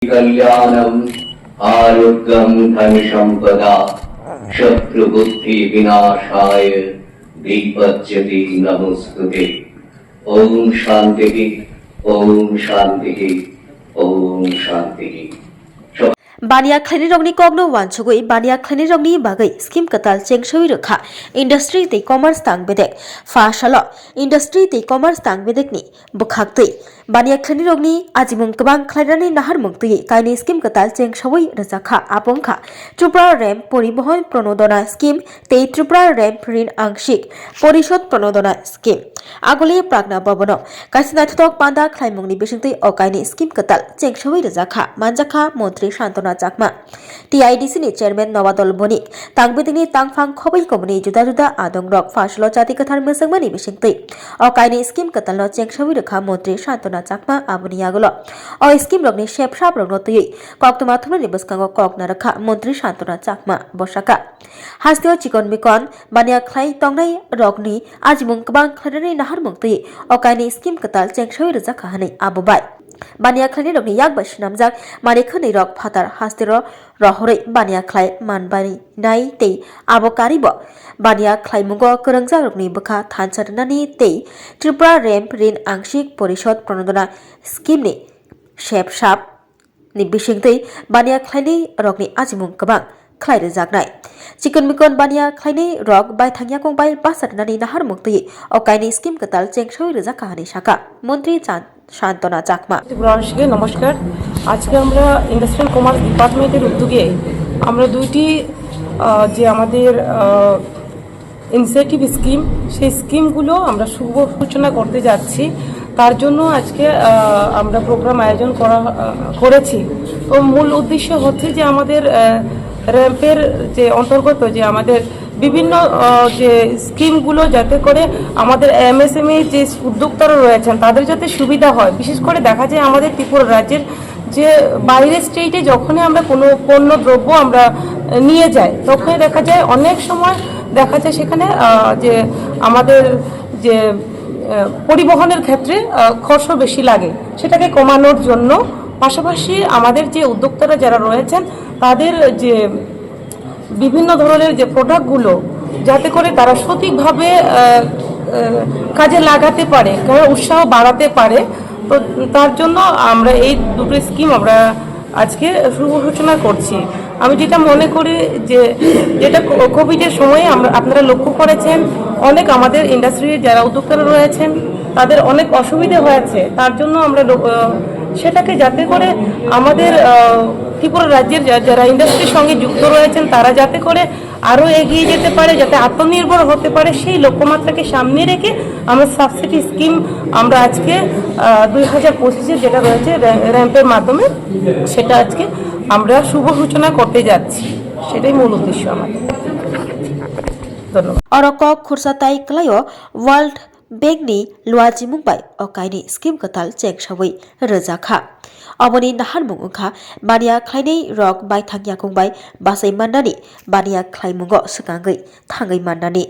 कल्याणम आरोग्यम धन संपदा शत्रुबुद्धि विनाशाय दीपज्योति नमोस्तुते। ओम शांति ओम शांति ओम शांति। बानिया खैनी रंगनी कॉग्नो वांचुगुई बानिया खैनी रंगनी बागै स्कीम कताल चेंगशवी रखा इंडस्ट्री ते कॉमर्स तांग बेदेक फाशालो इंडस्ट्री ते कॉमर्स तांग बेदेकनी बुखाक्तै बानिया खैनी रंगनी आजिमुं गोबां खैरानि नाहार मुंगतै कायनि स्कीम कताल चेंगशवी रजाखा आपुंखा त्रिपुरा रैम परिवहन प्रणोदना स्कीम ते त्रिपुरा रैम ऋण आंशिक परिशोध प्रणोदना स्कीम आगुले प्रागना बबनो कासिनाथक पांदा खैमुंगनि बिसिंतै अकायनि स्कीम कताल चेंगशवी रजाखा मानजाखा मंत्री शांतना चाकमा टीआईडीसी नि चेयरमैन नवादल बनिक तांगबिदिनि तांगफां खबै कमनि जुदा जुदा आदं रक फाशलो जाति कथार मोसंगमानि बिसिंतै अकायनि स्कीम कतालनो चेंगशवी रखा मंत्री शांतना चाकमा आबुनि आगुलो अ स्कीम रगनि शेपशाप रगनो तयै कक्तमा थुमनि बसकांगो ककना रखा मंत्री शांतना चाकमा बसाका हास्तियो चिकन मिकन बानिया खै तंगनै रगनि आजिमुं गोबां खैरानि नाहार मुंगतै अकायनि स्कीम कताल चेंगशवी रजाखा हनै आबुबाय बानिया खैनि रगनि याक बासिनामजाक माने खनै रग फातार हास्तिरो रहरै बानिया खै मानबानि नाय तै आबकारिब बानिया खै मुंगो करंजा रगनि बखा थानसारनानि तै त्रिपुरा रैम ऋण आंशिक परिषद प्रणोदना स्कीमनि शेपशाप नि बिसिंतै बानिया खैनि रगनि आजिमुं गोबां खैर जागनाय चिकन मिकन बानिया खैनि रग बाय थांया कंबाय बासारनानि नाहार मुंगतै अकायनि स्कीम कताल चेंगशवी रजा काहानि शाखा मंत्री शांतना चाकमा ত্রিপুরাবাসীকে নমস্কার। আজকে আমরা ইন্ডাস্ট্রিয়াল কমার্স ডিপার্টমেন্টের উদ্যোগে আমরা দুইটি যে আমাদের ইনিশিয়েটিভ স্কিম সেই স্কিমগুলো আমরা শুভ সূচনা করতে যাচ্ছি। তার জন্য আজকে আমরা প্রোগ্রাম আয়োজন করেছি। তো মূল উদ্দেশ্য হচ্ছে যে আমাদের র্যাম্পের যে অন্তর্গত যে আমাদের বিভিন্ন যে স্কিমগুলো যাতে করে আমাদের এমএসএমই যে উদ্যোক্তারা রয়েছেন তাদের যাতে সুবিধা হয়। বিশেষ করে দেখা যায় আমাদের ত্রিপুরা রাজ্যের যে বাইরের স্টেটে যখনই আমরা কোনো পণ্য দ্রব্য আমরা নিয়ে যাই তখনই দেখা যায় অনেক সময় দেখা যায় সেখানে যে আমাদের যে পরিবহনের ক্ষেত্রে খরচ বেশি লাগে, সেটাকে কমানোর জন্য পাশাপাশি আমাদের যে উদ্যোক্তারা যারা রয়েছেন তাদের যে বিভিন্ন ধরনের যে প্রোডাক্টগুলো যাতে করে তারা সঠিকভাবে কাজে লাগাতে পারে, উৎসাহ বাড়াতে পারে। তো তার জন্য আমরা এই দুটো স্কিম আমরা আজকে শুভ সূচনা করছি। আমি যেটা মনে করি যে যেটা কোভিডের সময়ে আপনারা লক্ষ্য করেছেন অনেক আমাদের ইন্ডাস্ট্রির যারা উদ্যোক্তারা রয়েছেন তাদের অনেক অসুবিধা হয়েছে। তার জন্য আমরা সেটাকে যাতে করে আমাদের ত্রিপুরা রাজ্যের যারা ইন্ডাস্ট্রির সঙ্গে যুক্ত রয়েছেন তারা যাতে করে আরও এগিয়ে যেতে পারে, যাতে আত্মনির্ভর হতে পারে, সেই লক্ষ্যমাত্রাকে সামনে রেখে আমরা সাবসিডি স্কিম আমরা আজকে 2025-এ যেটা রয়েছে র্যাম্পের মাধ্যমে সেটা আজকে আমরা শুভ সূচনা করতে যাচ্ছি। সেটাই মূল উদ্দেশ্য আমাদের। ধন্যবাদ। অরক খুরসাতাই ক্লায় ওয়ার্ল্ড বেগনি লুয়াজি মুম্বাই अकायनि स्कीम कताल चेंगशवी रजाखा अबनि नाहार मुंगखा बानिया खैनै रग बाय थांया कंबाय बासै माननानि बानिया खै मुंगो सकांगै थांगै माननानि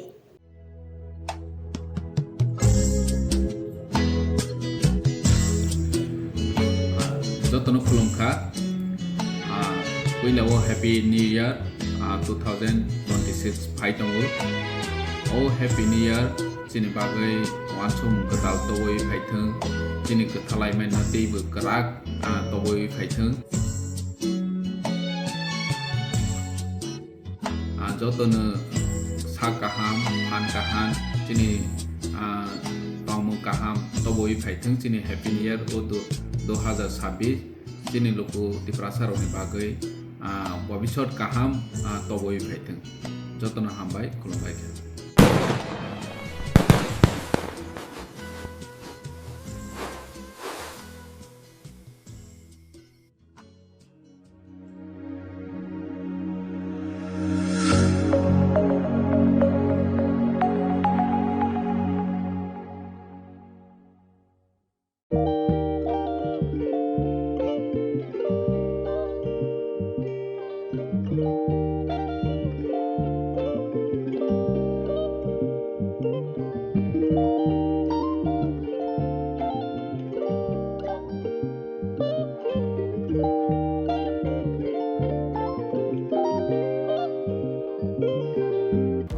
जतन खुलुमखा पहिलाव हैप्पी न्यू इयार 2026 फाइटंगो ओ हैप्पी न्यू इयार जिनि बागै वानसुम गताल तवै फाइथों जिनि गथालाय मेना दैबो गराक तवै फाइथों जतन सा गाहाम फान गाहाम जिनि तामु गाहाम तवै फाइथों जिनि हैप्पी न्यू इयार 2026 जिनि लोको त्रिपुरा सारनि बागै भबिष्यत गाहाम तवै फाइथों जतन हामबाय खुलुमबाय।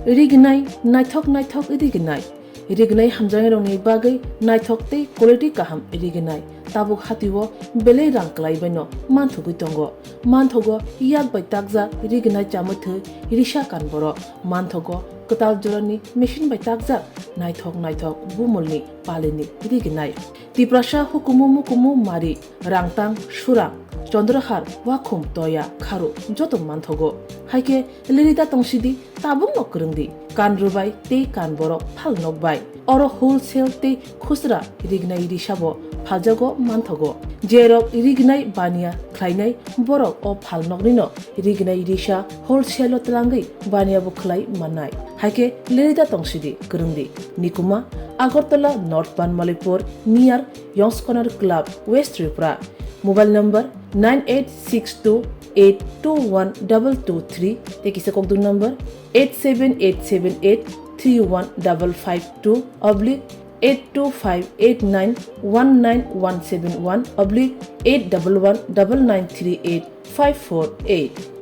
रिगनाय नायथक नायथक रिगनाय रिगनाय हामजानाय रंनि बागै नायथक ते क्वालिटी काहाम रिगनाय ताबुक हातिwo बेले रां क्लाइबायनो मानथुगै दंगो मानथगो याक बाय ताकजा रिगनाय चामथो रिशा कानबरो मानथगो कताल जरनि मेशिन बाय ताकजा नायथक नायथक बुमलनि पालिनि रिगनाय तिप्रासा हुकुमु मुकुमु मारि रांतां सुरा चंद्रहार वाखुम तया खारु जतो मानथगो हाइके लिरिदा तंसिदि ताबुक नकरंदि कान रुबाय ते कान बरो फाल नकबाय अरो होलसेल ते खुसरा रिगनाय रिशाबो फालजागो मानथगो जेरक रिगनाय बानिया ख्लाइनाय बरक अ फाल नकनिनो रिगनाय रिशा होलसेल तलांगै बानिया बुखलाय माननाय हाइके लिरिदा तंसिदि करंदि निकुमा Agartala North Banamalipur near Young's Corner Club West Tripura mobile number 9862821223 तेकिसे कोकदु नंबर 87878831552 /82589191171 /8119938 548